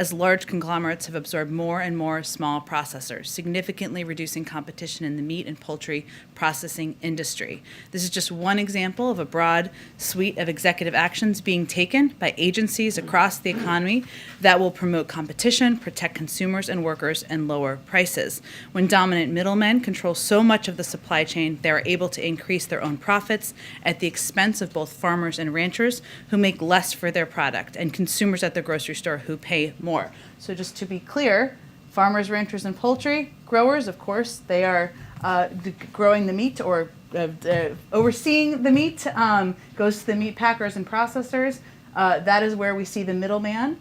as large conglomerates have absorbed more and more small processors, significantly reducing competition in the meat and poultry processing industry. This is just one example of a broad suite of executive actions being taken by agencies across the economy that will promote competition, protect consumers and workers, and lower prices. When dominant middlemen control so much of the supply chain, they are able to increase their own profits at the expense of both farmers and ranchers who make less for their product, and consumers at the grocery store who pay more. So just to be clear, farmers, ranchers, and poultry growers, of course, they are growing the meat or overseeing the meat, goes to the meat packers and processors. That is where we see the middleman.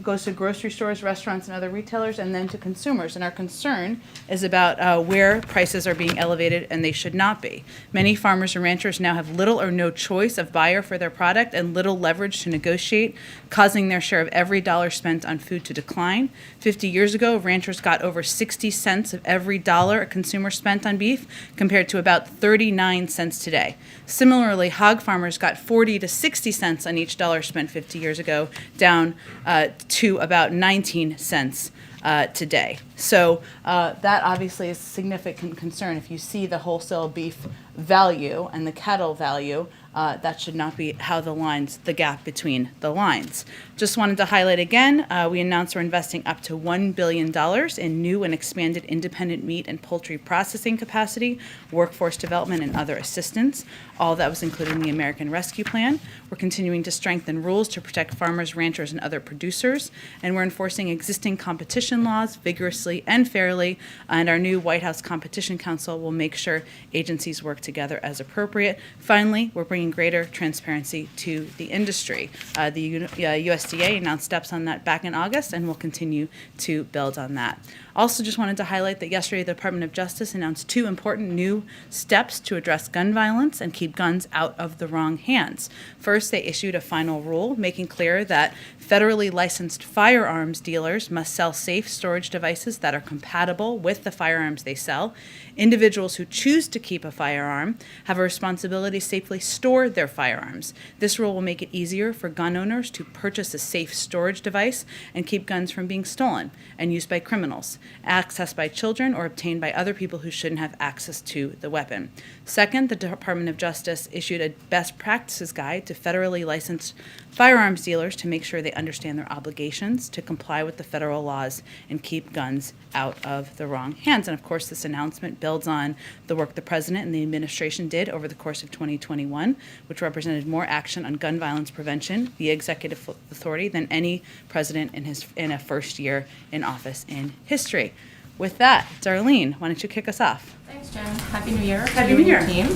Goes to grocery stores, restaurants, and other retailers, and then to consumers. And our concern is about where prices are being elevated, and they should not be. Many farmers and ranchers now have little or no choice of buyer for their product and little leverage to negotiate, causing their share of every dollar spent on food to decline. 50 years ago, ranchers got over 60 cents of every dollar a consumer spent on beef, compared to about 39 cents today. Similarly, hog farmers got 40 to 60 cents on each dollar spent 50 years ago, down to about 19 cents today. So that obviously is a significant concern. If you see the wholesale beef value and the cattle value, that should not be how the gap between the lines. Just wanted to highlight again, we announced we're investing up to $1 billion in new and expanded independent meat and poultry processing capacity, workforce development, and other assistance. All that was included in the American Rescue Plan. We're continuing to strengthen rules to protect farmers, ranchers, and other producers, and we're enforcing existing competition laws vigorously and fairly, and our new White House Competition Council will make sure agencies work together as appropriate. Finally, we're bringing greater transparency to the industry. The USDA announced steps on that back in August, and we'll continue to build on that. Also, just wanted to highlight that yesterday the Department of Justice announced 2 important new steps to address gun violence and keep guns out of the wrong hands. First, they issued a final rule making clear that federally licensed firearms dealers must sell safe storage devices that are compatible with the firearms they sell. Individuals who choose to keep a firearm have a responsibility to safely store their firearms. This rule will make it easier for gun owners to purchase a safe storage device and keep guns from being stolen and used by criminals, accessed by children, or obtained by other people who shouldn't have access to the weapon. Second, the Department of Justice issued a best practices guide to federally licensed firearms dealers to make sure they understand their obligations to comply with the federal laws and keep guns out of the wrong hands. And of course, this announcement builds on the work the President and the administration did over the course of 2021, which represented more action on gun violence prevention via executive authority than any president in a first year in office in history. With that, Darlene, why don't you kick us off? Thanks, Jen. Happy New Year. Happy New Year. Team.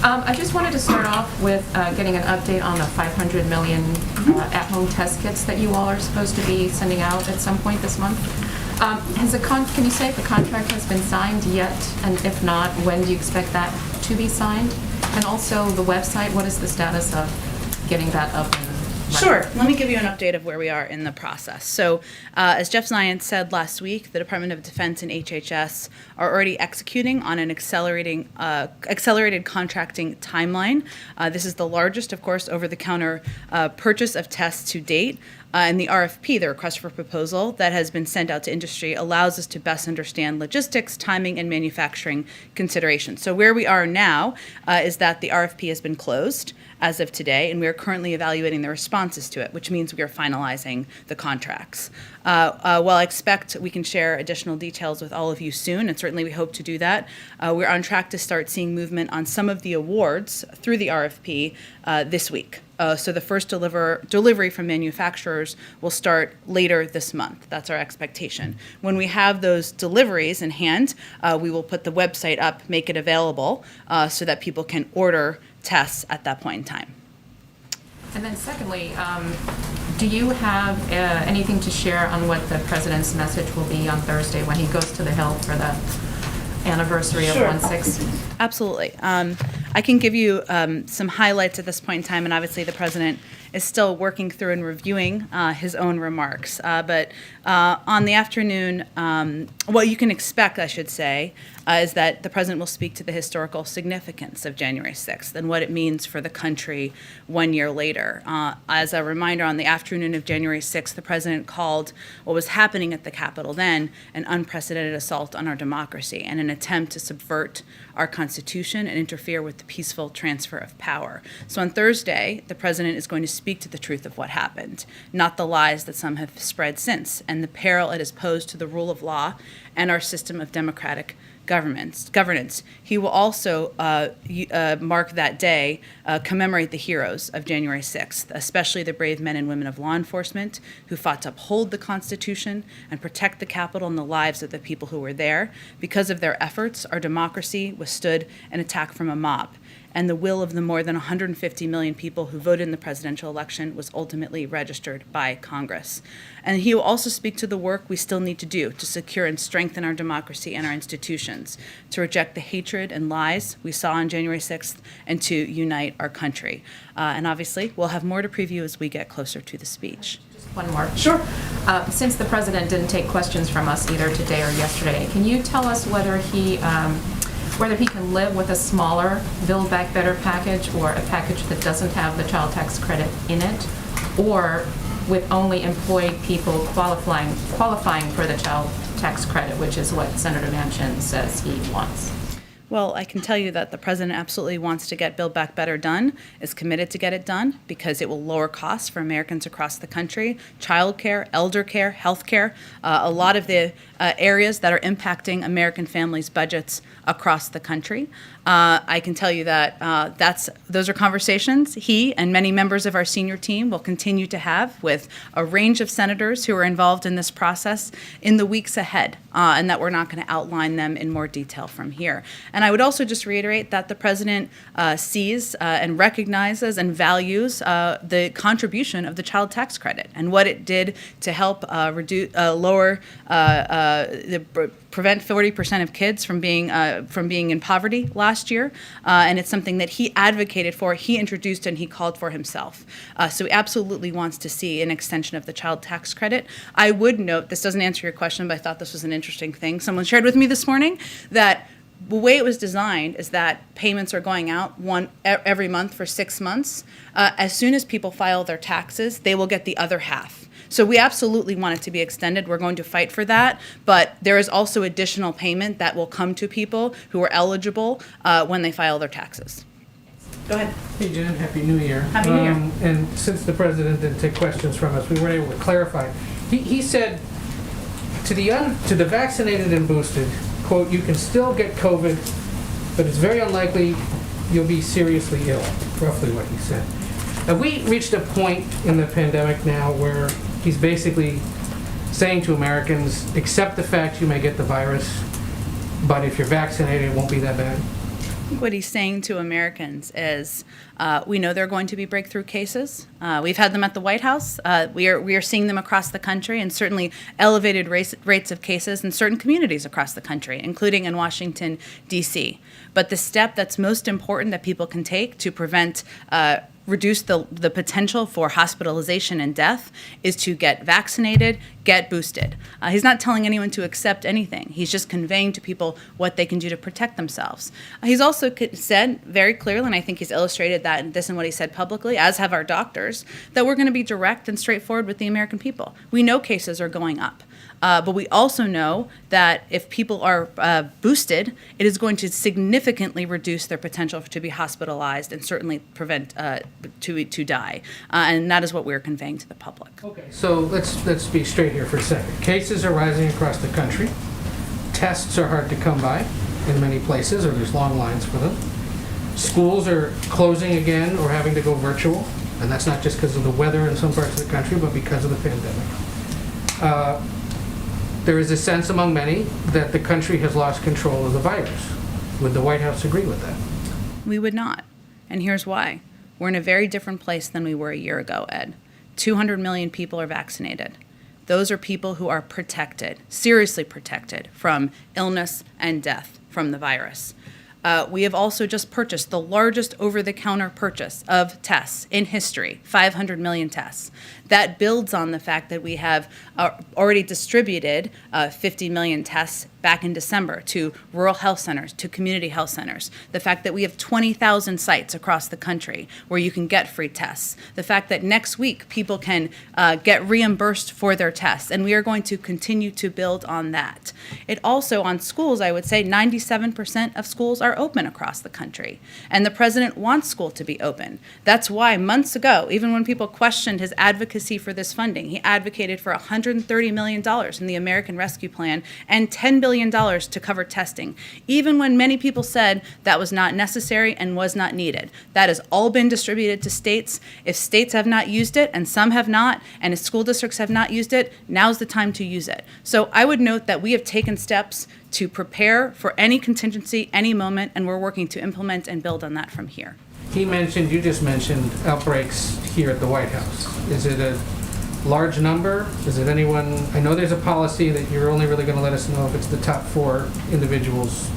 I just wanted to start off with getting an update on the 500 million at-home test kits that you all are supposed to be sending out at some point this month. Can you say if the contract has been signed yet? And if not, when do you expect that to be signed? And also the website, what is the status of getting that up and running? Sure. Let me give you an update of where we are in the process. So, as Jeff Zients said last week, the Department of Defense and HHS are already executing on an accelerated contracting timeline. This is the largest, of course, over-the-counter purchase of tests to date. And the RFP, the request for proposal, that has been sent out to industry allows us to best understand logistics, timing, and manufacturing considerations. So where we are now is that the RFP has been closed as of today, and we are currently evaluating the responses to it, which means we are finalizing the contracts. While I expect we can share additional details with all of you soon, and certainly we hope to do that, we're on track to start seeing movement on some of the awards through the RFP this week. So the first delivery from manufacturers will start later this month. That's our expectation. When we have those deliveries in hand, we will put the website up, make it available, so that people can order tests at that point in time. And then secondly, do you have anything to share on what the President's message will be on Thursday when he goes to the Hill for the anniversary of 1/6? Absolutely. I can give you some highlights at this point in time, and obviously the President is still working through and reviewing his own remarks. But on the afternoon, what you can expect, I should say, is that the president will speak to the historical significance of January 6th and what it means for the country 1 year later. As a reminder, on the afternoon of January 6th, the president called what was happening at the Capitol then an unprecedented assault on our democracy and an attempt to subvert our Constitution and interfere with the peaceful transfer of power. So on Thursday, the president is going to speak to the truth of what happened, not the lies that some have spread since, and the peril it has posed to the rule of law and our system of democratic governance. He will also mark that day, commemorate the heroes of January 6th, especially the brave men and women of law enforcement who fought to uphold the Constitution and protect the Capitol and the lives of the people who were there. Because of their efforts, our democracy withstood an attack from a mob, and the will of the more than 150 million people who voted in the presidential election was ultimately registered by Congress. And he will also speak to the work we still need to do to secure and strengthen our democracy and our institutions, to reject the hatred and lies we saw on January 6th, and to unite our country. And obviously, we'll have more to preview as we get closer to the speech. Just one more. Sure. Since the president didn't take questions from us either today or yesterday, can you tell us whether he can live with a smaller Build Back Better package or a package that doesn't have the child tax credit in it, or with only employed people qualifying for the child tax credit, which is what Senator Manchin says he wants? Well, I can tell you that the president absolutely wants to get Build Back Better done, is committed to get it done because it will lower costs for Americans across the country, childcare, elder care, health care, a lot of the areas that are impacting American families' budgets across the country. I can tell you that those are conversations he and many members of our senior team will continue to have with a range of senators who are involved in this process in the weeks ahead, and that we're not going to outline them in more detail from here. And I would also just reiterate that the president sees and recognizes and values the contribution of the child tax credit and what it did to help prevent 40% of kids from being in poverty last year, and it's something that he advocated for, he introduced, and he called for himself. So he absolutely wants to see an extension of the child tax credit. I would note, this doesn't answer your question, but I thought this was an interesting thing someone shared with me this morning, that the way it was designed is that payments are going out every month for 6 months. As soon as people file their taxes, they will get the other half. So we absolutely want it to be extended. We're going to fight for that. But there is also additional payment that will come to people who are eligible when they file their taxes. Go ahead. Hey, Jen. Happy New Year. Happy New Year. And since the president didn't take questions from us, we were able to clarify. He said to the vaccinated and boosted, quote, "You can still get COVID, but it's very unlikely you'll be seriously ill," roughly what he said. Have we reached a point in the pandemic now where he's basically saying to Americans, accept the fact you may get the virus, but if you're vaccinated, it won't be that bad? What he's saying to Americans is, we know there are going to be breakthrough cases. We've had them at the White House. We are seeing them across the country, and certainly elevated rates of cases in certain communities across the country, including in Washington, D.C. But the step that's most important that people can take to reduce the potential for hospitalization and death is to get vaccinated, get boosted. He's not telling anyone to accept anything. He's just conveying to people what they can do to protect themselves. He's also said very clearly, and I think he's illustrated that in this and what he said publicly, as have our doctors, that we're going to be direct and straightforward with the American people. We know cases are going up. But we also know that if people are boosted, it is going to significantly reduce their potential to be hospitalized and certainly prevent to die. And that is what we're conveying to the public. Okay, so let's be straight here for a second. Cases are rising across the country. Tests are hard to come by in many places, or there's long lines for them. Schools are closing again or having to go virtual, and that's not just because of the weather in some parts of the country, but because of the pandemic. There is a sense among many that the country has lost control of the virus. Would the White House agree with that? We would not. And here's why. We're in a very different place than we were a year ago, Ed. 200 million people are vaccinated. Those are people who are protected, seriously protected from illness and death from the virus. We have also just purchased the largest over-the-counter purchase of tests in history, 500 million tests. That builds on the fact that we have already distributed 50 million tests back in December to rural health centers, to community health centers. The fact that we have 20,000 sites across the country where you can get free tests. The fact that next week people can get reimbursed for their tests, and we are going to continue to build on that. It also, on schools, I would say 97% of schools are open across the country, and the president wants school to be open. That's why months ago, even when people questioned his advocacy for this funding, he advocated for $130 million in the American Rescue Plan and $10 billion to cover testing, even when many people said that was not necessary and was not needed. That has all been distributed to states. If states have not used it, and some have not, and if school districts have not used it, now's the time to use it. So I would note that we have taken steps to prepare for any contingency, any moment, and we're working to implement and build on that from here. You just mentioned outbreaks here at the White House. Is it a large number? Is it anyone? I know there's a policy that you're only really going to let us know if it's the top 4 individuals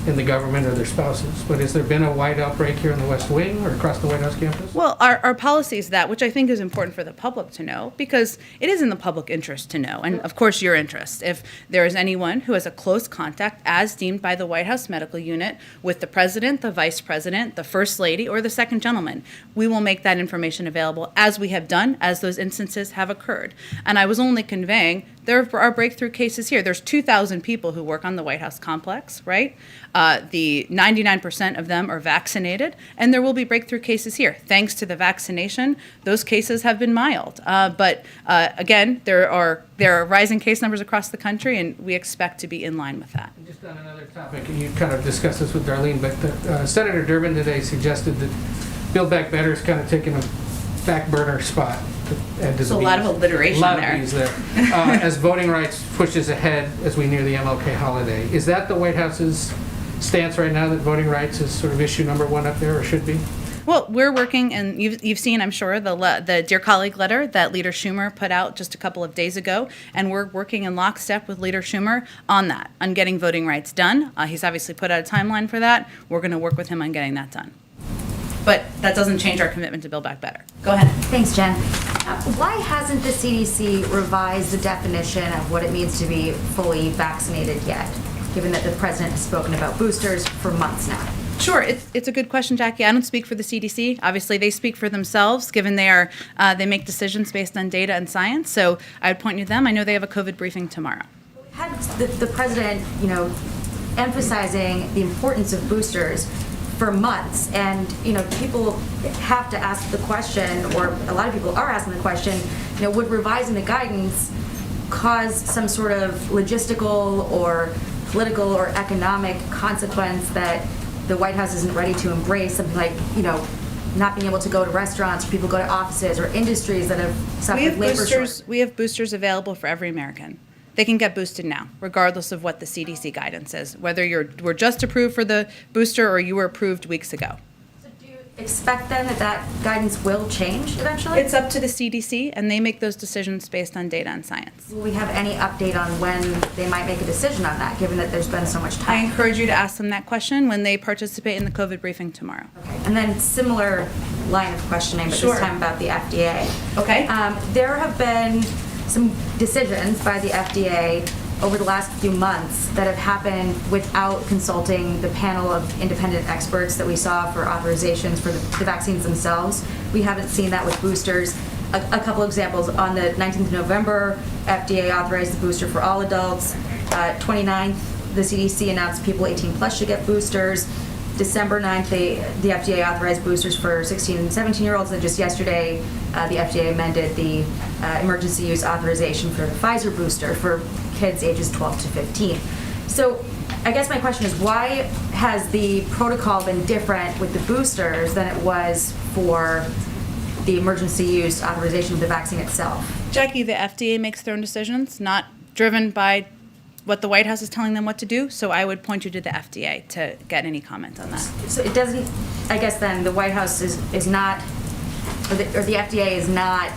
in the government or their spouses, but has there been a wide outbreak here in the West Wing or across the White House campus? Well, our policy is that, which I think is important for the public to know, because it is in the public interest to know, and of course your interest. If there is anyone who has a close contact, as deemed by the White House Medical Unit, with the president, the vice president, the first lady, or the second gentleman, we will make that information available, as we have done, as those instances have occurred. And I was only conveying there are breakthrough cases here. There's 2,000 people who work on the White House complex, right? The 99% of them are vaccinated, and there will be breakthrough cases here. Thanks to the vaccination, those cases have been mild. But again, there are rising case numbers across the country, and we expect to be in line with that. Just on another topic, and you kind of discussed this with Darlene, but Senator Durbin today suggested that Build Back Better is kind of taking a back burner spot. There's a lot of alliteration there. As voting rights pushes ahead as we near the MLK holiday. Is that the White House's stance right now, that voting rights is sort of issue number 1 up there, or should be? Well, we're working, and you've seen, I'm sure, the Dear Colleague letter that Leader Schumer put out just a couple of days ago, and we're working in lockstep with Leader Schumer on that, on getting voting rights done. He's obviously put out a timeline for that. We're going to work with him on getting that done. But that doesn't change our commitment to Build Back Better. Go ahead. Thanks, Jen. Why hasn't the CDC revised the definition of what it means to be fully vaccinated yet, given that the president has spoken about boosters for months now? Sure, it's a good question, Jackie. I don't speak for the CDC. Obviously, they speak for themselves, given they make decisions based on data and science. So I would point you to them. I know they have a COVID briefing tomorrow. Had the president, emphasizing the importance of boosters for months, and people have to ask the question, or a lot of people are asking the question, would revising the guidance cause some sort of logistical or political or economic consequence that the White House isn't ready to embrace, something like not being able to go to restaurants, or people go to offices, or industries that have suffered labor shortages? We have boosters available for every American. They can get boosted now, regardless of what the CDC guidance is, whether were just approved for the booster or you were approved weeks ago. So do you expect then that guidance will change eventually? It's up to the CDC, and they make those decisions based on data and science. Will we have any update on when they might make a decision on that, given that there's been so much time? I encourage you to ask them that question when they participate in the COVID briefing tomorrow. Okay. And then similar line of questioning, but Sure. this time about the FDA. Okay. There have been some decisions by the FDA over the last few months that have happened without consulting the panel of independent experts that we saw for authorizations for the vaccines themselves. We haven't seen that with boosters. A couple examples: on the 19th of November, FDA authorized the booster for all adults. 29th, the CDC announced people 18 plus should get boosters. December 9th, the FDA authorized boosters for 16 and 17-year-olds, and just yesterday, the FDA amended the emergency use authorization for the Pfizer booster for kids ages 12 to 15. So I guess my question is, why has the protocol been different with the boosters than it was for the emergency use authorization of the vaccine itself? Jackie, the FDA makes their own decisions, not driven by what the White House is telling them what to do, so I would point you to the FDA to get any comment on that. So it doesn't, I guess then the White House is not, or the FDA is not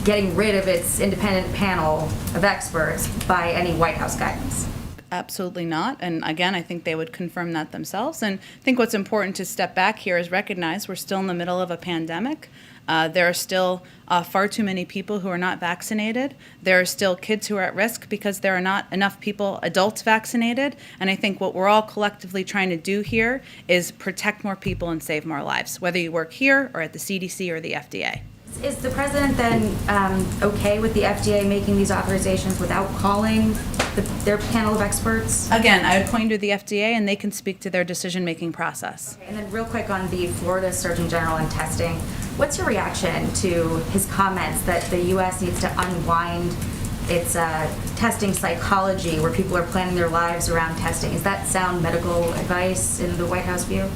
getting rid of its independent panel of experts by any White House guidance. Absolutely not. And again, I think they would confirm that themselves. And I think what's important to step back here is recognize we're still in the middle of a pandemic. There are still far too many people who are not vaccinated. There are still kids who are at risk because there are not enough people, adults, vaccinated. And I think what we're all collectively trying to do here is protect more people and save more lives, whether you work here or at the CDC or the FDA. Is the president then okay with the FDA making these authorizations without calling their panel of experts? Again, I would point you to the FDA and they can speak to their decision-making process. Okay, and then real quick on the Florida Surgeon General and testing, what's your reaction to his comments that the U.S. needs to unwind its testing psychology where people are planning their lives around testing? Is that sound medical advice in the White House view?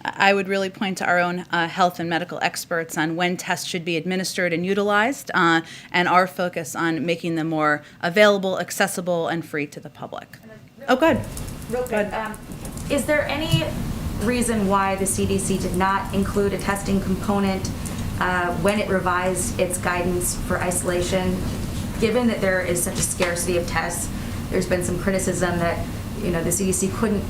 I would really point to our own health and medical experts on when tests should be administered and utilized, and our focus on making them more available, accessible, and free to the public. Oh, good. Real quick, is there any reason why the CDC did not include a testing component when it revised its guidance for isolation? Given that there is such a scarcity of tests, there's been some criticism that, the CDC couldn't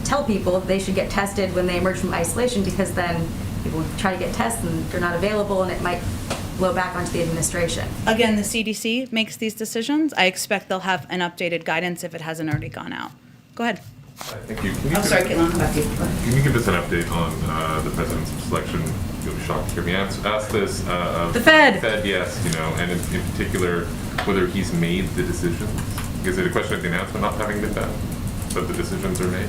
tell people they should get tested when they emerge from isolation, because then people try to get tests and they're not available and it might blow back onto the administration. Again, the CDC makes these decisions. I expect they'll have an updated guidance if it hasn't already gone out. Go ahead. Thank you. I'm sorry, Caitlin, come back to you. Can you give us an update on the president's selection? You'll be shocked to hear me ask this. The Fed. Fed, yes, and in particular, whether he's made the decisions. Is it a question of the announcement not having been done, but the decisions are made?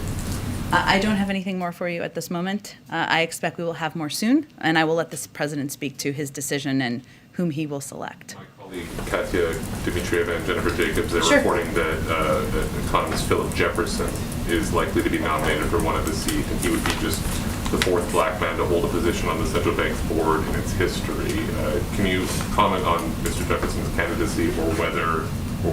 I don't have anything more for you at this moment. I expect we will have more soon, and I will let the president speak to his decision and whom he will select. My colleague Katya Dmitrieva and Jennifer Jacobs are Sure. reporting that economist Philip Jefferson is likely to be nominated for one of the seats, and he would be just the fourth black man to hold a position on the central bank's board in its history. Can you comment on Mr. Jefferson's candidacy, or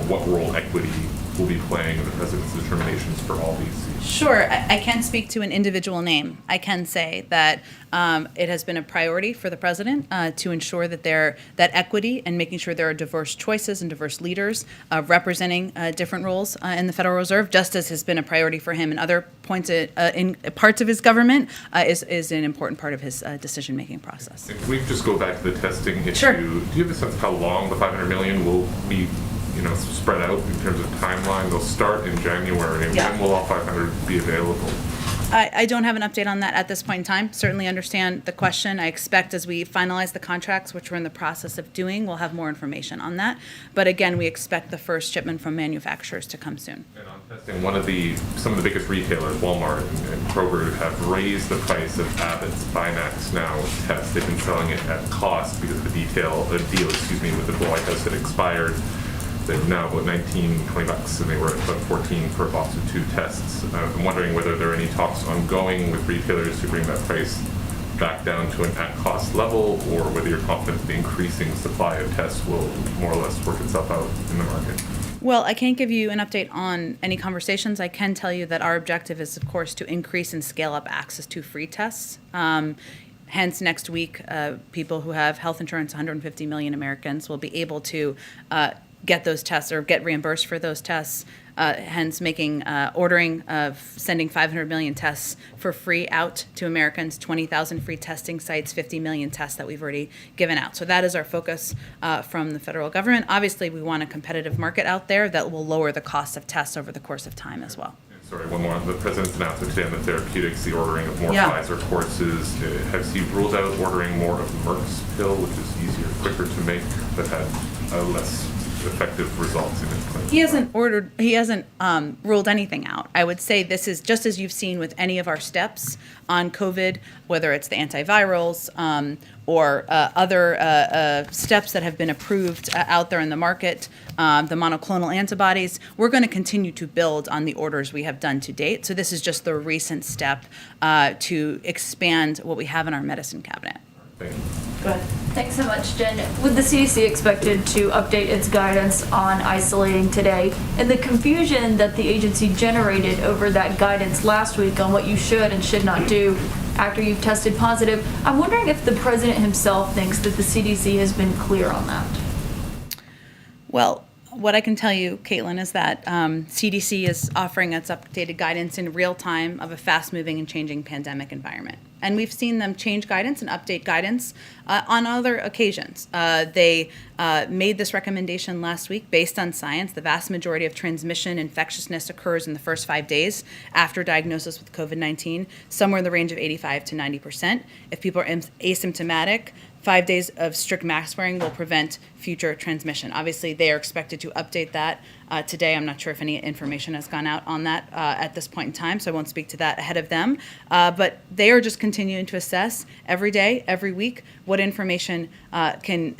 what role equity will be playing in the president's determinations for all these seats? Sure. I can't speak to an individual name. I can say that it has been a priority for the president to ensure that that equity and making sure there are diverse choices and diverse leaders representing different roles in the Federal Reserve, just as has been a priority for him in other points in parts of his government, is an important part of his decision-making process. If we just go back to the testing issue, Sure. do you have a sense of how long the $500 million will be spread out in terms of timeline? They'll start in January, and Yeah. when will all 500 be available? I don't have an update on that at this point in time. Certainly understand the question. I expect as we finalize the contracts, which we're in the process of doing, we'll have more information on that. But again, we expect the first shipment from manufacturers to come soon. And on testing, some of the biggest retailers, Walmart and Kroger, have raised the price of Abbott's Binax Now test. They've been selling it at cost because the deal with the White House had expired. They've now about $19-20, and they were at about $14 per box of 2 tests. I'm wondering whether there are any talks ongoing with retailers to bring that price back down to an at-cost level, or whether you're confident the increasing supply of tests will more or less work itself out in the market. Well, I can't give you an update on any conversations. I can tell you that our objective is, of course, to increase and scale up access to free tests. Hence, next week, people who have health insurance, 150 million Americans, will be able to get those tests or get reimbursed for those tests, hence sending 500 million tests for free out to Americans, 20,000 free testing sites, 50 million tests that we've already given out. So that is our focus from the federal government. Obviously, we want a competitive market out there that will lower the cost of tests over the course of time as well. Sorry, one more. The president's announcement today on the therapeutics, the ordering of more Yeah. Pfizer courses. Has he ruled out ordering more of Merck's pill, which is easier, quicker to make, but had less effective results in it? He hasn't ruled anything out. I would say this is just as you've seen with any of our steps on COVID, whether it's the antivirals or other steps that have been approved out there in the market, the monoclonal antibodies. We're going to continue to build on the orders we have done to date. So this is just the recent step to expand what we have in our medicine cabinet. Thank you. Go ahead. Thanks so much, Jen. With the CDC expected to update its guidance on isolating today, and the confusion that the agency generated over that guidance last week on what you should and should not do after you've tested positive, I'm wondering if the president himself thinks that the CDC has been clear on that. Well, What I can tell you, Caitlin, is that CDC is offering its updated guidance in real time of a fast-moving and changing pandemic environment. And we've seen them change guidance and update guidance on other occasions. They made this recommendation last week based on science. The vast majority of transmission infectiousness occurs in the first 5 days after diagnosis with COVID-19, somewhere in the range of 85 to 90%. If people are asymptomatic, 5 days of strict mask wearing will prevent future transmission. Obviously, they are expected to update that today. I'm not sure if any information has gone out on that at this point in time, so I won't speak to that ahead of them. But they are just continuing to assess every day, every week, what information they can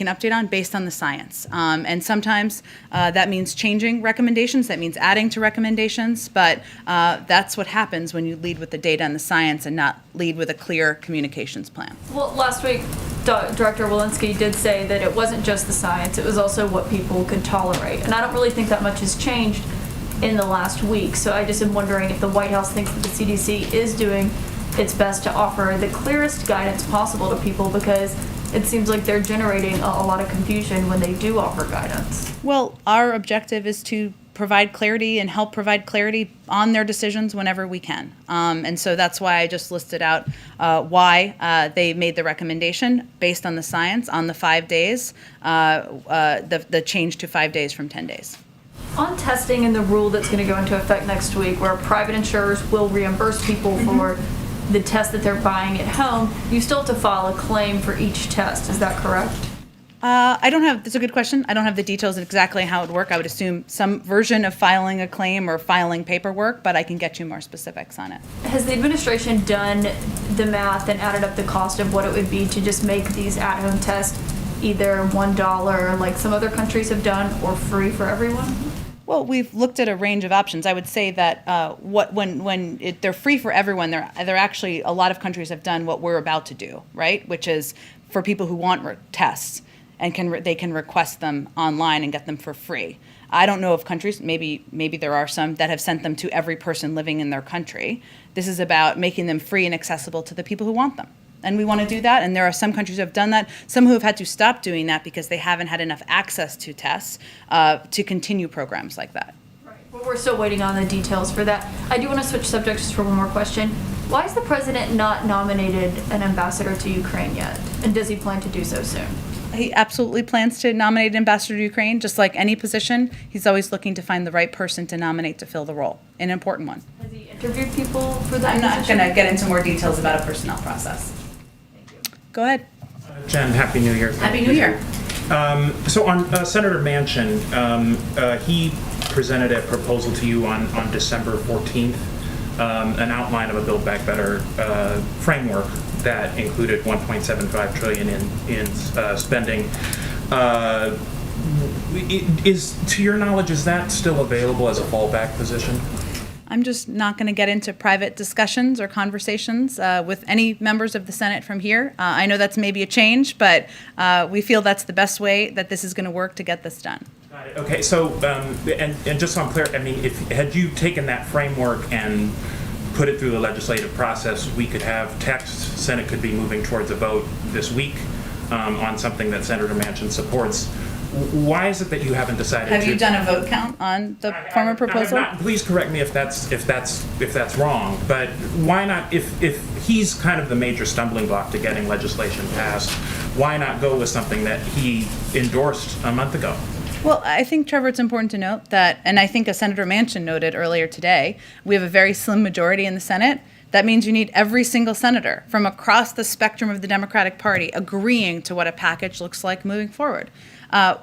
update on based on the science. And sometimes that means changing recommendations, that means adding to recommendations, but that's what happens when you lead with the data and the science and not lead with a clear communications plan. Well, last week, Director Walensky did say that it wasn't just the science, it was also what people could tolerate. And I don't really think that much has changed in the last week. So I just am wondering if the White House thinks that the CDC is doing its best to offer the clearest guidance possible to people, because it seems like they're generating a lot of confusion when they do offer guidance. Well, our objective is to provide clarity and help provide clarity on their decisions whenever we can. And so that's why I just listed out why they made the recommendation based on the science on the 5 days, the change to 5 days from 10 days. On testing and the rule that's going to go into effect next week, where private insurers will reimburse people for the test that they're buying at home, you still have to file a claim for each test. Is that correct? That's a good question. I don't have the details of exactly how it would work. I would assume some version of filing a claim or filing paperwork, but I can get you more specifics on it. Has the administration done the math and added up the cost of what it would be to just make these at-home tests either $1, like some other countries have done, or free for everyone? Well, we've looked at a range of options. I would say that they're free for everyone, they're actually, a lot of countries have done what we're about to do, right? Which is for people who want tests, and they can request them online and get them for free. I don't know of countries, maybe there are some, that have sent them to every person living in their country. This is about making them free and accessible to the people who want them. And we want to do that, and there are some countries who have done that, some who have had to stop doing that because they haven't had enough access to tests to continue programs like that. Right. Well, we're still waiting on the details for that. I do want to switch subjects just for one more question. Why has the president not nominated an ambassador to Ukraine yet? And does he plan to do so soon? He absolutely plans to nominate an ambassador to Ukraine. Just like any position, he's always looking to find the right person to nominate to fill the role, an important one. Has he interviewed people for that I'm not position? going to get into more details about a personnel process. Thank you. Go ahead. Jen, Happy New Year. Happy New Year. So on Senator Manchin, he presented a proposal to you on December 14th, an outline of a Build Back Better framework that included $1.75 trillion in spending. To your knowledge, is that still available as a fallback position? I'm just not going to get into private discussions or conversations with any members of the Senate from here. I know that's maybe a change, but we feel that's the best way that this is going to work to get this done. Got it. Okay, so and just so I'm clear, I mean, had you taken that framework and put it through the legislative process, we could have text, Senate could be moving towards a vote this week on something that Senator Manchin supports. Why is it that you haven't decided Have to? you done a vote count on the former proposal? I'm not, please correct me if that's wrong, but why not, if he's kind of the major stumbling block to getting legislation passed, why not go with something that he endorsed a month ago? Well, I think, Trevor, it's important to note that, and I think as Senator Manchin noted earlier today, we have a very slim majority in the Senate. That means you need every single senator from across the spectrum of the Democratic Party agreeing to what a package looks like moving forward.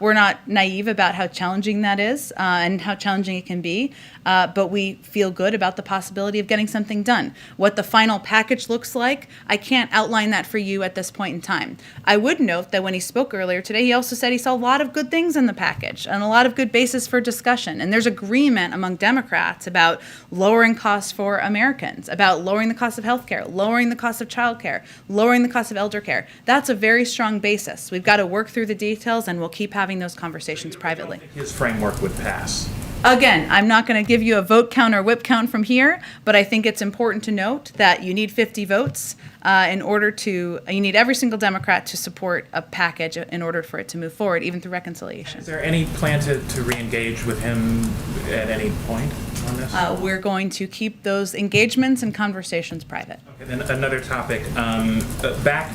We're not naive about how challenging that is and how challenging it can be, but we feel good about the possibility of getting something done. What the final package looks like, I can't outline that for you at this point in time. I would note that when he spoke earlier today, he also said he saw a lot of good things in the package and a lot of good basis for discussion. And there's agreement among Democrats about lowering costs for Americans, about lowering the cost of health care, lowering the cost of child care, lowering the cost of elder care. That's a very strong basis. We've got to work through the details, and we'll keep having those conversations privately. His framework would pass. Again, I'm not going to give you a vote count or whip count from here, but I think it's important to note that you need 50 votes you need every single Democrat to support a package in order for it to move forward, even through reconciliation. Is there any plan to re-engage with him at any point on this? We're going to keep those engagements and conversations private. Okay, then another topic. Back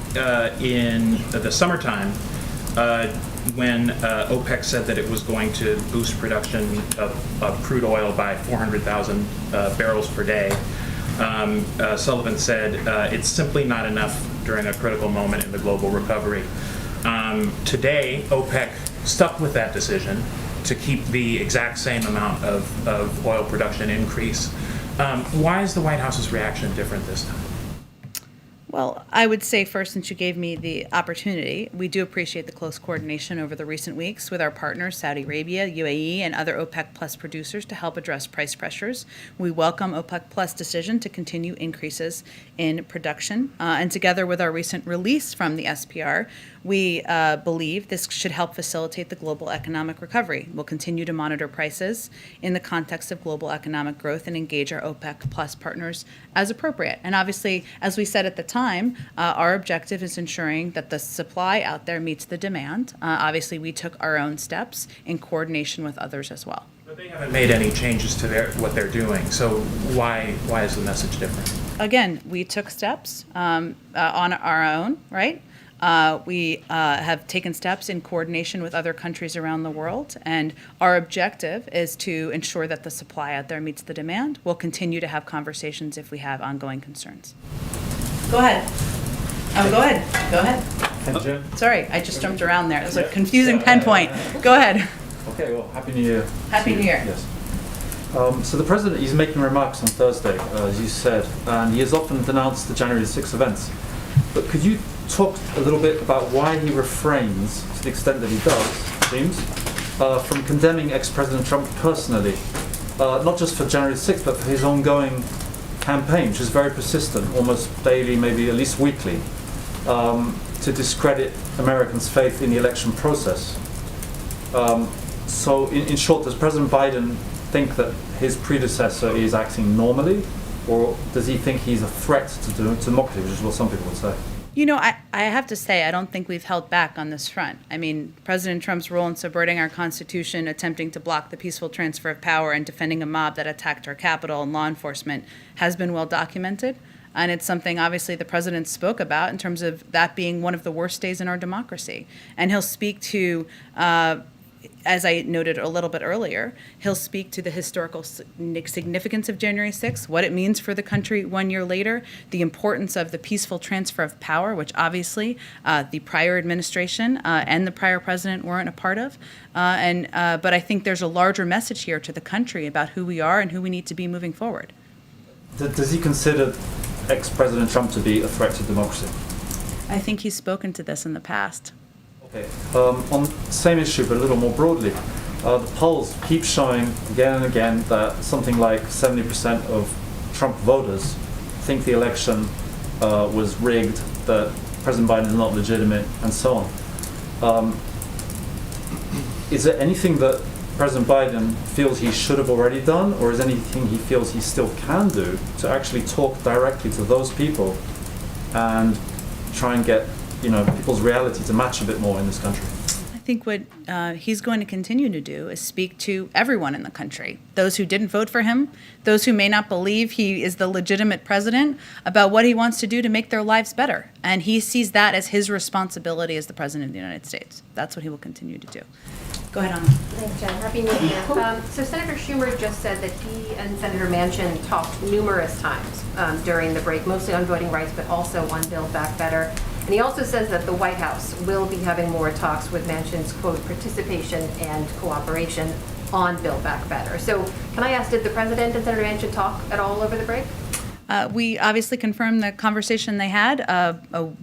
in the summertime, when OPEC said that it was going to boost production of crude oil by 400,000 barrels per day, Sullivan said it's simply not enough during a critical moment in the global recovery. Today, OPEC stuck with that decision to keep the exact same amount of oil production increase. Why is the White House's reaction different this time? Well, I would say first, since you gave me the opportunity, we do appreciate the close coordination over the recent weeks with our partners, Saudi Arabia, UAE, and other OPEC Plus producers to help address price pressures. We welcome OPEC Plus' decision to continue increases in production. And together with our recent release from the SPR, we believe this should help facilitate the global economic recovery. We'll continue to monitor prices in the context of global economic growth and engage our OPEC Plus partners as appropriate. And obviously, as we said at the time, our objective is ensuring that the supply out there meets the demand. Obviously, we took our own steps in coordination with others as well. But they haven't made any changes to what they're doing, so why is the message different? Again, we took steps on our own, right? We have taken steps in coordination with other countries around the world, and our objective is to ensure that the supply out there meets the demand. We'll continue to have conversations if we have ongoing concerns. Go ahead. Go ahead. Go ahead. Thank you, Jen. Sorry, I just jumped around there. It was a confusing pen point. Go ahead. Okay, well, Happy New Year. Happy New Year. Yes. So the President, he's making remarks on Thursday, as you said, and he has often denounced the January 6 events. But could you talk a little bit about why he refrains, to the extent that he does, it seems, from condemning ex-President Trump personally, not just for January 6th, but for his ongoing campaign, which is very persistent, almost daily, maybe at least weekly, to discredit Americans' faith in the election process. So in short, does President Biden think that his predecessor is acting normally, or does he think he's a threat to democracy, which is what some people would say? You know, I have to say, I don't think we've held back on this front. I mean, President Trump's role in subverting our Constitution, attempting to block the peaceful transfer of power, and defending a mob that attacked our Capitol and law enforcement has been well documented. And it's something, obviously, the president spoke about in terms of that being one of the worst days in our democracy. And he'll speak to, as I noted a little bit earlier, he'll speak to the historical significance of January 6th, what it means for the country 1 year later, the importance of the peaceful transfer of power, which obviously the prior administration and the prior president weren't a part of. But I think there's a larger message here to the country about who we are and who we need to be moving forward. Does he consider ex-President Trump to be a threat to democracy? I think he's spoken to this in the past. Okay. On the same issue, but a little more broadly, the polls keep showing again and again that something like 70% of Trump voters think the election was rigged, that President Biden is not legitimate, and so on. Is there anything that President Biden feels he should have already done, or is anything he feels he still can do to actually talk directly to those people and try and get people's reality to match a bit more in this country? I think what he's going to continue to do is speak to everyone in the country, those who didn't vote for him, those who may not believe he is the legitimate president, about what he wants to do to make their lives better. And he sees that as his responsibility as the president of the United States. That's what he will continue to do. Go ahead, Anna. Thanks, Jen. Happy New Year. So Senator Schumer just said that he and Senator Manchin talked numerous times during the break, mostly on voting rights, but also on Build Back Better. And he also says that the White House will be having more talks with Manchin's, quote, participation and cooperation on Build Back Better. So can I ask, did the president and Senator Manchin talk at all over the break? We obviously confirmed the conversation they had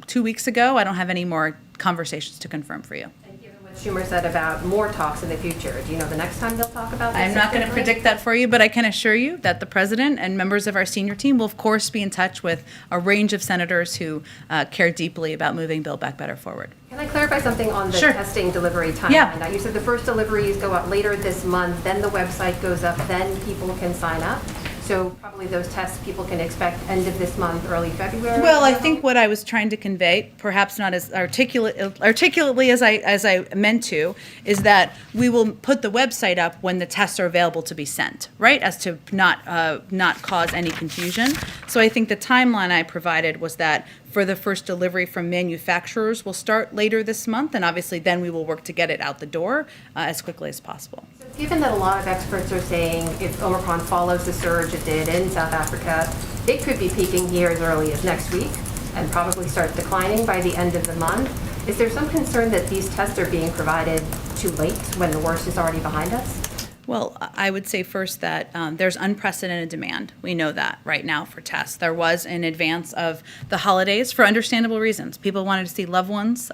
2 weeks ago. I don't have any more conversations to confirm for you. And given what Schumer said about more talks in the future. Do you know the next time they'll talk about this? I'm not going to predict that for you, but I can assure you that the president and members of our senior team will, of course, be in touch with a range of senators who care deeply about moving Build Back Better forward. Can I clarify something on the Sure. testing delivery timeline? Yeah. Now, you said the first deliveries go out later this month, then the website goes up, then people can sign up. So probably those tests people can expect end of this month, early February? Well, I think what I was trying to convey, perhaps not as articulately as I meant to, is that we will put the website up when the tests are available to be sent, right? As to not cause any confusion. So I think the timeline I provided was that for the first delivery from manufacturers will start later this month, and obviously then we will work to get it out the door as quickly as possible. So given that a lot of experts are saying if Omicron follows the surge it did in South Africa, it could be peaking here as early as next week and probably start declining by the end of the month. Is there some concern that these tests are being provided too late when the worst is already behind us? Well, I would say first that there's unprecedented demand. We know that right now for tests. There was in advance of the holidays for understandable reasons. People wanted to see loved ones.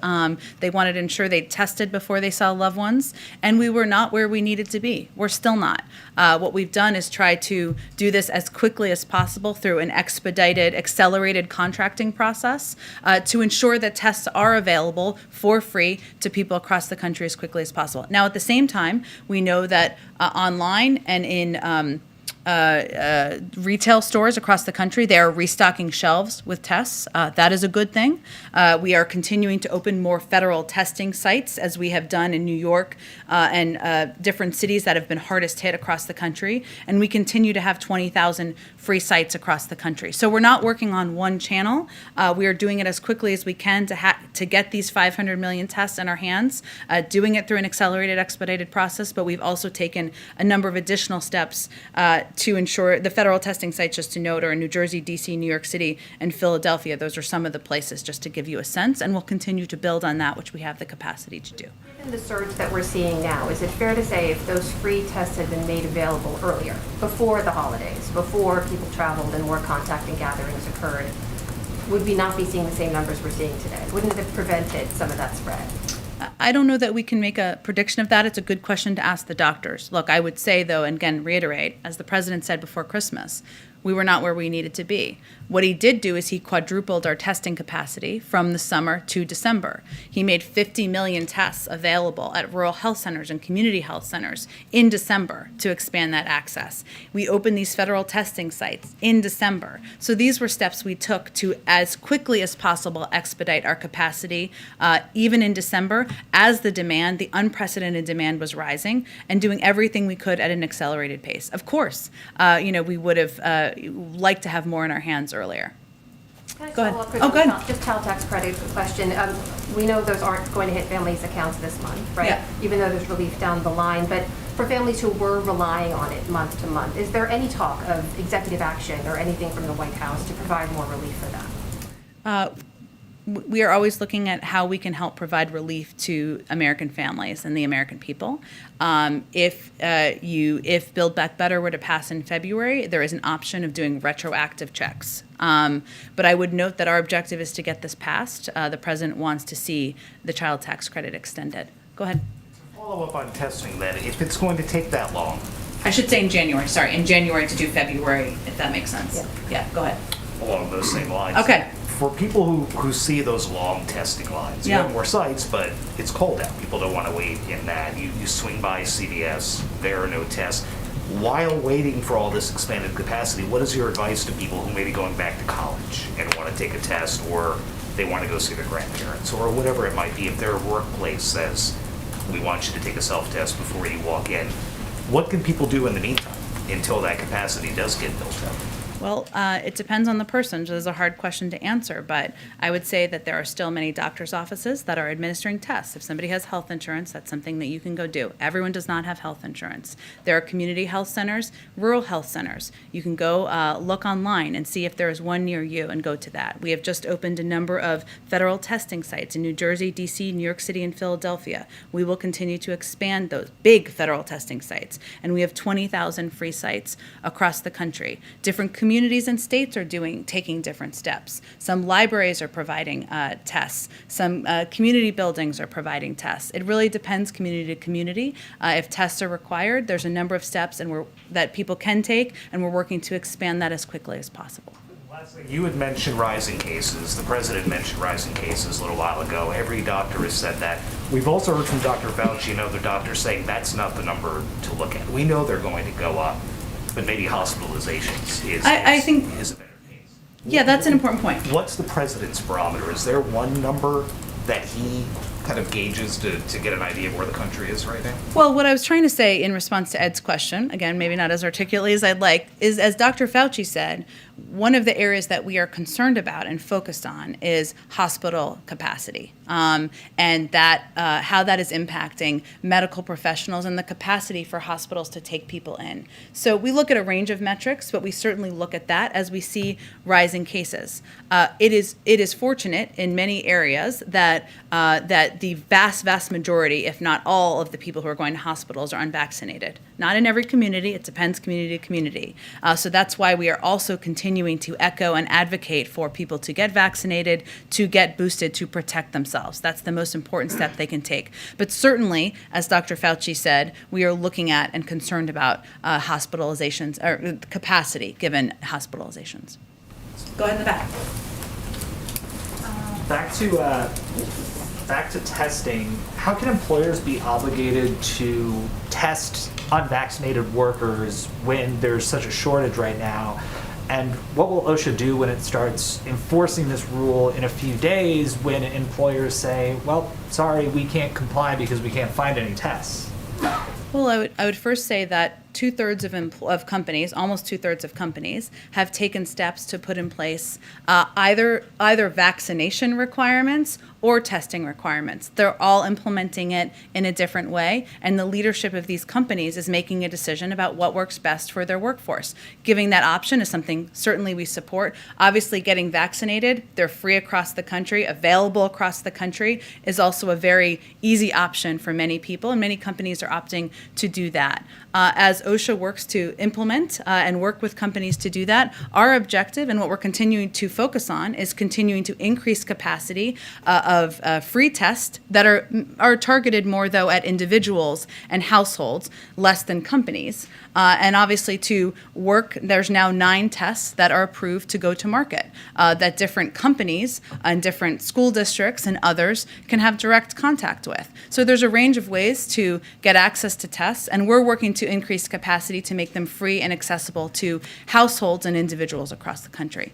They wanted to ensure they tested before they saw loved ones. And we were not where we needed to be. We're still not. What we've done is try to do this as quickly as possible through an expedited, accelerated contracting process to ensure that tests are available for free to people across the country as quickly as possible. Now, at the same time, we know that online and in retail stores across the country, they are restocking shelves with tests. That is a good thing. We are continuing to open more federal testing sites, as we have done in New York and different cities that have been hardest hit across the country. And we continue to have 20,000 free sites across the country. So we're not working on one channel. We are doing it as quickly as we can to get these 500 million tests in our hands, doing it through an accelerated, expedited process. But we've also taken a number of additional steps to ensure the federal testing sites, just to note, are in New Jersey, DC, New York City, and Philadelphia. Those are some of the places, just to give you a sense, and we'll continue to build on that, which we have the capacity to do. Given the surge that we're seeing now, is it fair to say if those free tests had been made available earlier, before the holidays, before people traveled and more contact and gatherings occurred, would we not be seeing the same numbers we're seeing today? Wouldn't it have prevented some of that spread? I don't know that we can make a prediction of that. It's a good question to ask the doctors. Look, I would say, though, and again, reiterate, as the president said before Christmas, we were not where we needed to be. What he did do is he quadrupled our testing capacity from the summer to December. He made 50 million tests available at rural health centers and community health centers in December to expand that access. We opened these federal testing sites in December. So these were steps we took to, as quickly as possible, expedite our capacity, even in December, as the unprecedented demand was rising, and doing everything we could at an accelerated pace. Of course, we would have liked to have more in our hands earlier. Can I Go ahead. follow up with Oh, go ahead. Just child tax credit question. We know those aren't going to hit families' accounts this month, right? Yeah. Even though there's relief down the line. But for families who were relying on it month to month, is there any talk of executive action or anything from the White House to provide more relief for that? We are always looking at how we can help provide relief to American families and the American people. If Build Back Better were to pass in February, there is an option of doing retroactive checks. But I would note that our objective is to get this passed. The president wants to see the child tax credit extended. Go ahead. Follow up on testing then, if it's going to take that long. I should say in January to do February, if that makes sense. Yeah, go ahead. Along those same lines. Okay. For people who see those long testing lines, you Yeah. have more sites, but it's cold out. People don't want to wait in that. You swing by CVS, there are no tests. While waiting for all this expanded capacity, what is your advice to people who may be going back to college and want to take a test, or they want to go see their grandparents, or whatever it might be? If their workplace says, we want you to take a self-test before you walk in, what can people do in the meantime until that capacity does get built up? Well, it depends on the person, so it's a hard question to answer, but I would say that there are still many doctor's offices that are administering tests. If somebody has health insurance, that's something that you can go do. Everyone does not have health insurance. There are community health centers, rural health centers. You can go look online and see if there is one near you and go to that. We have just opened a number of federal testing sites in New Jersey, DC, New York City, and Philadelphia. We will continue to expand those big federal testing sites, and we have 20,000 free sites across the country. Different community communities and states are taking different steps. Some libraries are providing tests. Some community buildings are providing tests. It really depends community to community. If tests are required, there's a number of steps that people can take, and we're working to expand that as quickly as possible. Lastly, you had mentioned rising cases. The president mentioned rising cases a little while ago. Every doctor has said that. We've also heard from Dr. Fauci and other doctors saying that's not the number to look at. We know they're going to go up, but maybe hospitalizations is a better case. Yeah, that's an important point. What's the president's barometer? Is there one number that he kind of gauges to get an idea of where the country is right now? Well, what I was trying to say in response to Ed's question, again, maybe not as articulately as I'd like, is as Dr. Fauci said, one of the areas that we are concerned about and focused on is hospital capacity, and that how that is impacting medical professionals and the capacity for hospitals to take people in. So we look at a range of metrics, but we certainly look at that as we see rising cases. It is fortunate in many areas that the vast majority, if not all, of the people who are going to hospitals are unvaccinated. Not in every community; it depends community to community. So that's why we are also continuing to echo and advocate for people to get vaccinated, to get boosted, to protect themselves. That's the most important step they can take. But certainly, as Dr. Fauci said, we are looking at and concerned about hospitalizations, or capacity given hospitalizations. Go ahead in the back. Back to testing. How can employers be obligated to test unvaccinated workers when there's such a shortage right now? And what will OSHA do when it starts enforcing this rule in a few days when employers say, well, sorry, we can't comply because we can't find any tests? Well, I would first say that two-thirds of companies, almost two-thirds of companies, have taken steps to put in place either vaccination requirements or testing requirements. They're all implementing it in a different way, and the leadership of these companies is making a decision about what works best for their workforce. Giving that option is something certainly we support. Obviously, getting vaccinated, they're free across the country, available across the country, is also a very easy option for many people, and many companies are opting to do that. As OSHA works to implement and work with companies to do that, our objective and what we're continuing to focus on is continuing to increase capacity of free tests that are targeted more, though, at individuals and households, less than companies. And obviously to work, there's now 9 tests that are approved to go to market that different companies and different school districts and others can have direct contact with. So there's a range of ways to get access to tests, and we're working to increase capacity to make them free and accessible to households and individuals across the country.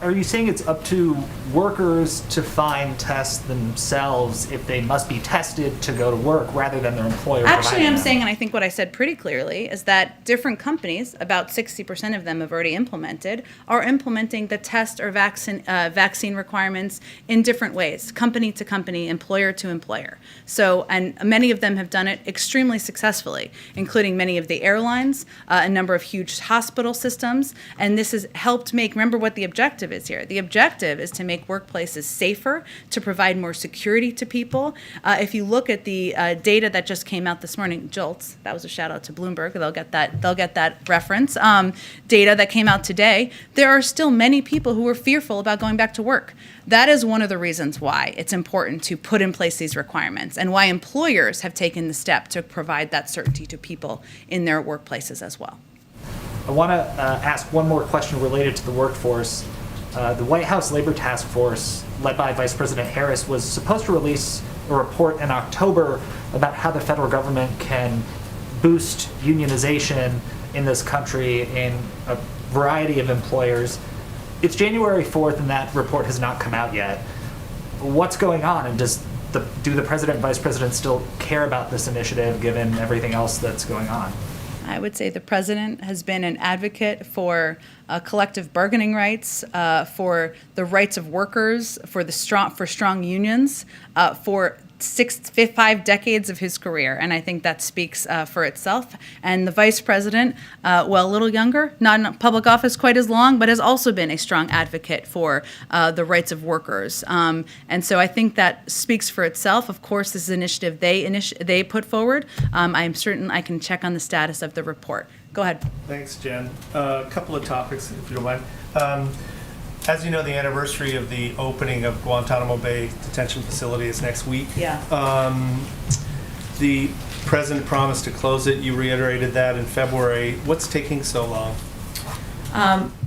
Are you saying it's up to workers to find tests themselves if they must be tested to go to work rather than their employer? Actually, I'm saying, and I think what I said pretty clearly, is that different companies, about 60% of them have already implemented, are implementing the test or vaccine requirements in different ways, company to company, employer to employer. So, and many of them have done it extremely successfully, including many of the airlines, a number of huge hospital systems, and this has helped make, remember what the objective is here. The objective is to make workplaces safer, to provide more security to people. If you look at the data that just came out this morning, JOLTS, that was a shout out to Bloomberg, they'll get that reference, data that came out today, there are still many people who are fearful about going back to work. That is one of the reasons why it's important to put in place these requirements and why employers have taken the step to provide that certainty to people in their workplaces as well. I want to ask one more question related to the workforce. The White House Labor Task Force, led by Vice President Harris, was supposed to release a report in October about how the federal government can boost unionization in this country in a variety of employers. It's January 4th and that report has not come out yet. What's going on, and do the president and vice president still care about this initiative given everything else that's going on? I would say the president has been an advocate for collective bargaining rights, for the rights of workers, for strong unions, for 5 decades of his career, and I think that speaks for itself. And the vice president, well, a little younger, not in public office quite as long, but has also been a strong advocate for the rights of workers. And so I think that speaks for itself. Of course, this is an initiative they put forward. I'm certain I can check on the status of the report. Go ahead. Thanks, Jen. A couple of topics, if you don't mind. As you know, the anniversary of the opening of Guantanamo Bay Detention Facility is next week. Yeah. The president promised to close it. You reiterated that in February. What's taking so long?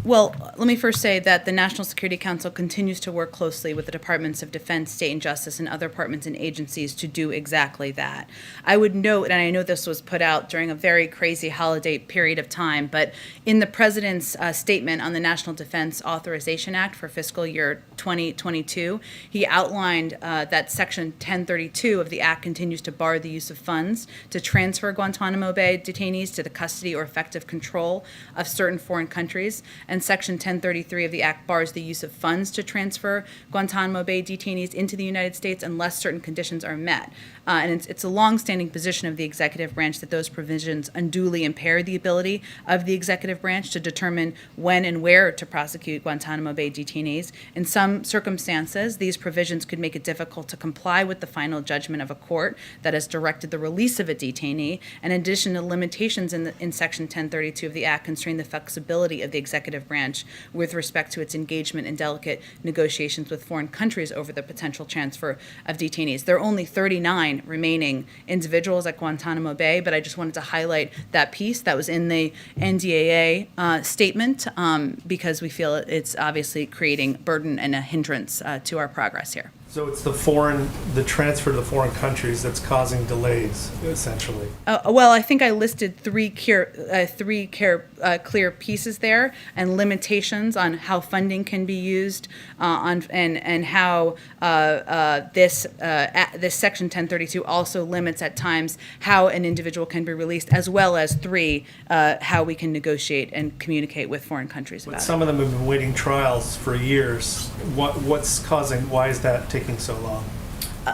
Well, let me first say that the National Security Council continues to work closely with the Departments of Defense, State and Justice, and other departments and agencies to do exactly that. I would note, and I know this was put out during a very crazy holiday period of time, but in the President's statement on the National Defense Authorization Act for fiscal year 2022, he outlined that Section 1032 of the Act continues to bar the use of funds to transfer Guantanamo Bay detainees to the custody or effective control of certain foreign countries, and Section 1033 of the Act bars the use of funds to transfer Guantanamo Bay detainees into the United States unless certain conditions are met. And it's a longstanding position of the executive branch that those provisions unduly impair the ability of the executive branch to determine when and where to prosecute Guantanamo Bay detainees. In some circumstances, these provisions could make it difficult to comply with the final judgment of a court that has directed the release of a detainee. In addition, the limitations in Section 1032 of the Act constrain the flexibility of the executive branch with respect to its engagement in delicate negotiations with foreign countries over the potential transfer of detainees. There are only 39 remaining individuals at Guantanamo Bay, but I just wanted to highlight that piece that was in the NDAA statement because we feel it's obviously creating burden and a hindrance to our progress here. So it's the transfer to the foreign countries that's causing delays, essentially. Well, I think I listed three clear pieces there, and limitations on how funding can be used, and how this Section 1032 also limits at times how an individual can be released, as well as how we can negotiate and communicate with foreign countries about it. Some of them have been waiting trials for years. Why is that taking so long?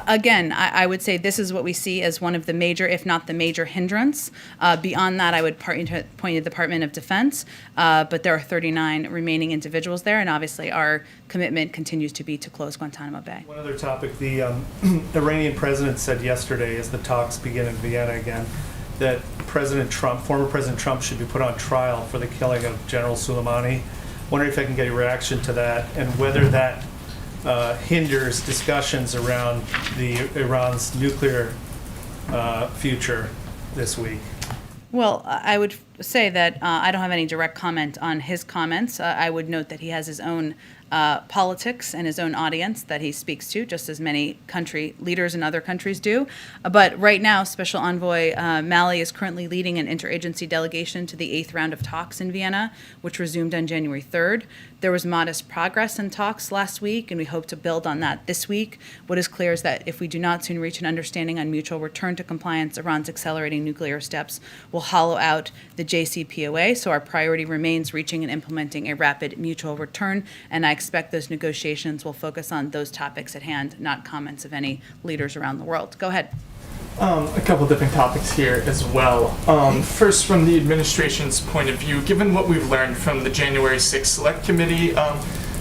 Again, I would say this is what we see as one of the major, if not the major hindrance. Beyond that, I would point to the Department of Defense, but there are 39 remaining individuals there, and obviously our commitment continues to be to close Guantanamo Bay. One other topic, the Iranian president said yesterday, as the talks begin in Vienna again, that former President Trump should be put on trial for the killing of General Soleimani. Wondering if I can get a reaction to that, and whether that hinders discussions around Iran's nuclear future this week. Well, I would say that I don't have any direct comment on his comments. I would note that he has his own politics and his own audience that he speaks to, just as many country leaders in other countries do. But right now, Special Envoy Malley is currently leading an interagency delegation to the 8th round of talks in Vienna, which resumed on January 3rd. There was modest progress in talks last week, and we hope to build on that this week. What is clear is that if we do not soon reach an understanding on mutual return to compliance, Iran's accelerating nuclear steps will hollow out the JCPOA, so our priority remains reaching and implementing a rapid mutual return, and I expect those negotiations will focus on those topics at hand, not comments of any leaders around the world. Go ahead. A couple different topics here as well. First, from the administration's point of view, given what we've learned from the January 6th Select Committee,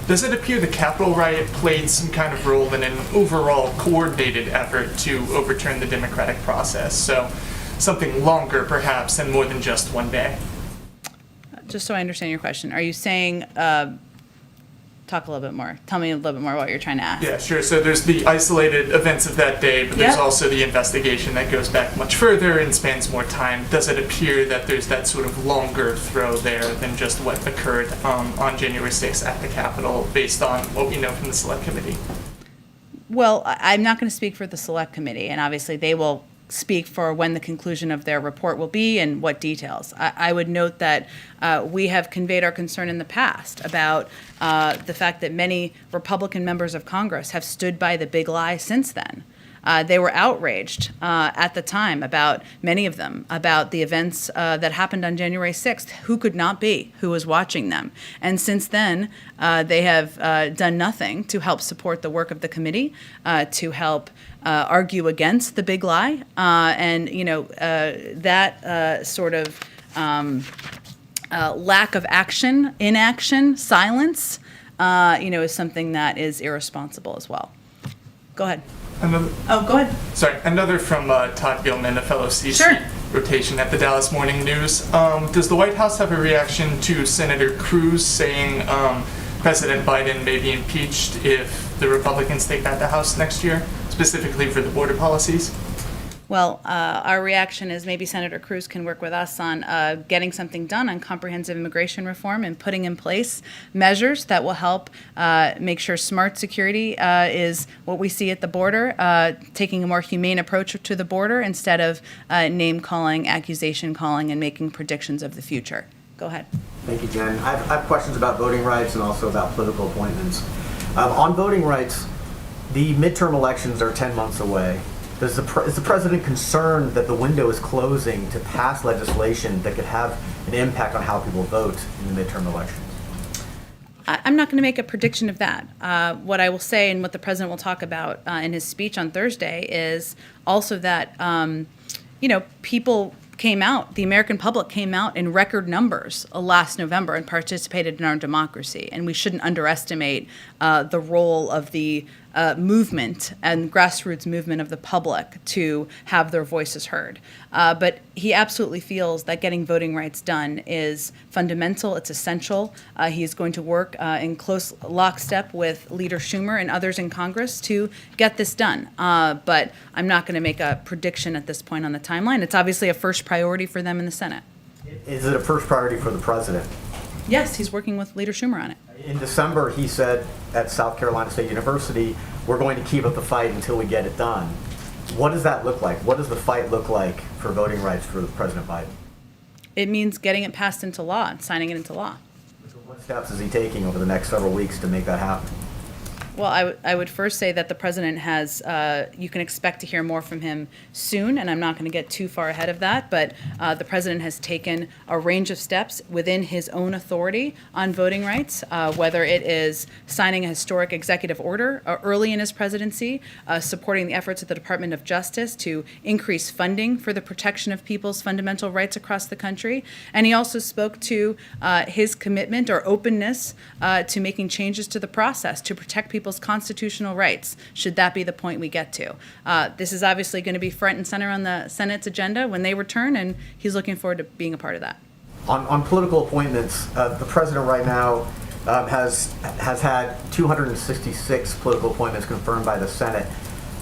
does it appear the Capitol riot played some kind of role in an overall coordinated effort to overturn the democratic process? So something longer, perhaps, and more than just one day? Just so I understand your question, are you saying, talk a little bit more, tell me a little bit more what you're trying to ask. Yeah, sure. So there's the isolated events of that day, but there's Yep. also the investigation that goes back much further and spans more time. Does it appear that there's that sort of longer throw there than just what occurred on January 6th at the Capitol, based on what we know from the Select Committee? Well, I'm not going to speak for the Select Committee, and obviously they will speak for when the conclusion of their report will be and what details. I would note that we have conveyed our concern in the past about the fact that many Republican members of Congress have stood by the big lie since then. They were outraged at the time, about many of them, about the events that happened on January 6th. Who could not be? Who was watching them? And since then, they have done nothing to help support the work of the committee, to help argue against the big lie. And, you know, that sort of lack of action, inaction, silence, you know, is something that is irresponsible as well. Go ahead. Another, Oh, go ahead. sorry, another from Todd Gilman, a fellow CDC. Sure. rotation at the Dallas Morning News. Does the White House have a reaction to Senator Cruz saying President Biden may be impeached if the Republicans take back the House next year, specifically for the border policies? Well, our reaction is maybe Senator Cruz can work with us on getting something done on comprehensive immigration reform and putting in place measures that will help make sure smart security is what we see at the border, taking a more humane approach to the border instead of name-calling, accusation-calling, and making predictions of the future. Go ahead. Thank you, Jen. I have questions about voting rights and also about political appointments. On voting rights, the midterm elections are 10 months away. Is the president concerned that the window is closing to pass legislation that could have an impact on how people vote in the midterm elections? I'm not going to make a prediction of that. What I will say and what the president will talk about in his speech on Thursday is also that, people came out, the American public came out in record numbers last November and participated in our democracy. And we shouldn't underestimate the role of the movement and grassroots movement of the public to have their voices heard. But he absolutely feels that getting voting rights done is fundamental, it's essential. He is going to work in close lockstep with Leader Schumer and others in Congress to get this done. But I'm not going to make a prediction at this point on the timeline. It's obviously a first priority for them in the Senate. Is it a first priority for the president? Yes, he's working with Leader Schumer on it. In December, he said at South Carolina State University, we're going to keep up the fight until we get it done. What does that look like? What does the fight look like for voting rights for President Biden? It means getting it passed into law and signing it into law. So what steps is he taking over the next several weeks to make that happen? Well, I would first say that the president has, you can expect to hear more from him soon, and I'm not going to get too far ahead of that, but the president has taken a range of steps within his own authority on voting rights, whether it is signing a historic executive order early in his presidency, supporting the efforts of the Department of Justice to increase funding for the protection of people's fundamental rights across the country, and he also spoke to his commitment or openness to making changes to the process to protect people's constitutional rights, should that be the point we get to. This is obviously going to be front and center on the Senate's agenda when they return, and he's looking forward to being a part of that. On political appointments, the president right now has had 266 political appointments confirmed by the Senate.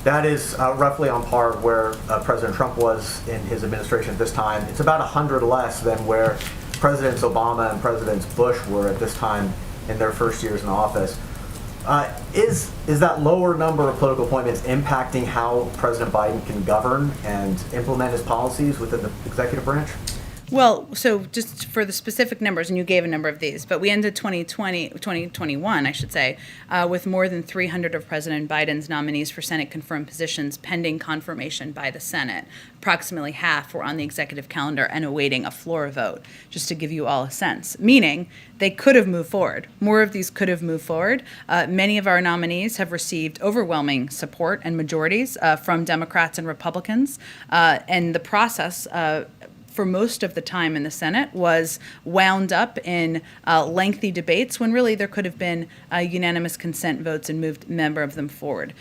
That is roughly on par where President Trump was in his administration at this time. It's about 100 less than where Presidents Obama and Presidents Bush were at this time in their first years in office. Is that lower number of political appointments impacting how President Biden can govern and implement his policies within the executive branch? Well, so just for the specific numbers, and you gave a number of these, but we ended 2021, I should say, with more than 300 of President Biden's nominees for Senate confirmed positions pending confirmation by the Senate. Approximately half were on the executive calendar and awaiting a floor vote, just to give you all a sense. Meaning, they could have moved forward. More of these could have moved forward. Many of our nominees have received overwhelming support and majorities from Democrats and Republicans, and the process for most of the time in the Senate was wound up in lengthy debates when really there could have been unanimous consent votes and moved a member of them forward.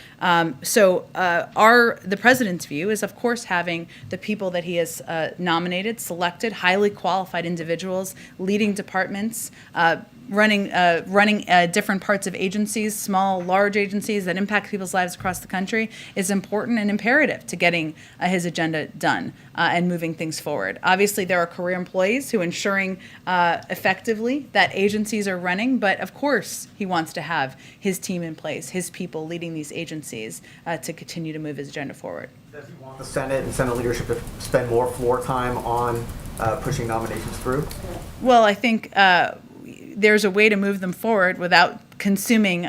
So the president's view is, of course, having the people that he has nominated, selected, highly qualified individuals, leading departments, running different parts of agencies, small, large agencies that impact people's lives across the country, is important and imperative to getting his agenda done and moving things forward. Obviously, there are career employees who are ensuring effectively that agencies are running, but of course, he wants to have his team in place, his people leading these agencies to continue to move his agenda forward. Does he want the Senate and Senate leadership to spend more floor time on pushing nominations through? Well, I think there's a way to move them forward without consuming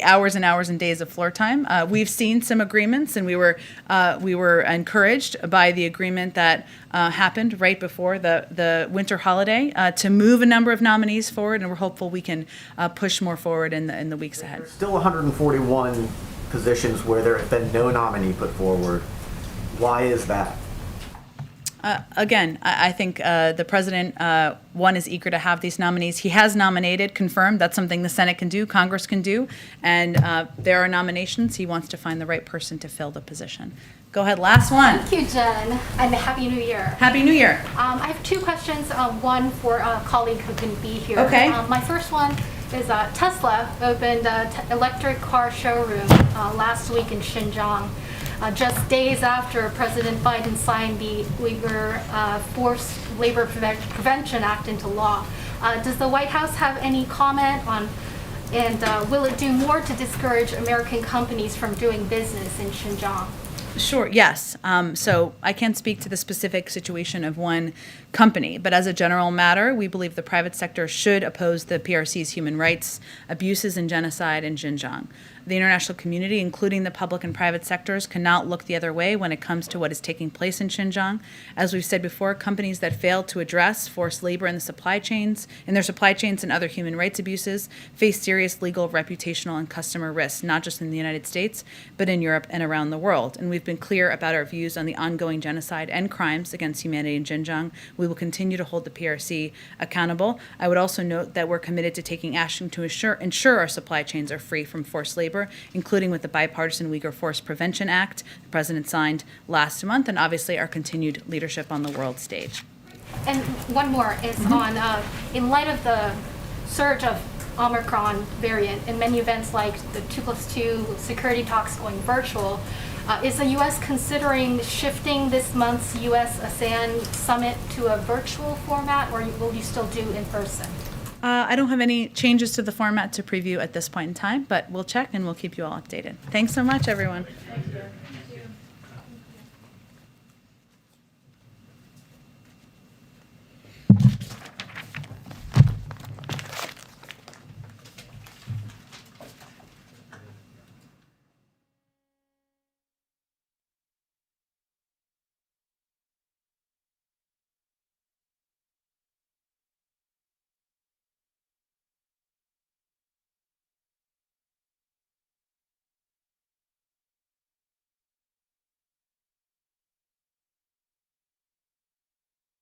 hours and hours and days of floor time. We've seen some agreements, and we were encouraged by the agreement that happened right before the winter holiday to move a number of nominees forward, and we're hopeful we can push more forward in the weeks ahead. There's still 141 positions where there has been no nominee put forward. Why is that? Again, I think the president, one, is eager to have these nominees. He has nominated, confirmed. That's something the Senate can do, Congress can do. And there are nominations. He wants to find the right person to fill the position. Go ahead, last one. Thank you, Jen, and Happy New Year. Happy New Year. I have two questions, one for a colleague who couldn't be here. Okay. My first one is Tesla opened an electric car showroom last week in Xinjiang, just days after President Biden signed the Uyghur Forced Labor Prevention Act into law. Does the White House have any comment on, and will it do more to discourage American companies from doing business in Xinjiang? Sure, yes. So I can't speak to the specific situation of one company, but as a general matter, we believe the private sector should oppose the PRC's human rights abuses and genocide in Xinjiang. The international community, including the public and private sectors, cannot look the other way when it comes to what is taking place in Xinjiang. As we've said before, companies that fail to address forced labor in their supply chains and other human rights abuses face serious legal, reputational, and customer risks, not just in the United States, but in Europe and around the world. And we've been clear about our views on the ongoing genocide and crimes against humanity in Xinjiang. We will continue to hold the PRC accountable. I would also note that we're committed to taking action to ensure our supply chains are free from forced labor, including with the bipartisan Uyghur Forced Prevention Act the President signed last month, and obviously our continued leadership on the world stage. And one more is on, in light of the surge of Omicron variant and many events like the 2+2 security talks going virtual, is the U.S. considering shifting this month's U.S.-ASEAN summit to a virtual format, or will you still do in person? I don't have any changes to the format to preview at this point in time, but we'll check and we'll keep you all updated. Thanks so much, everyone.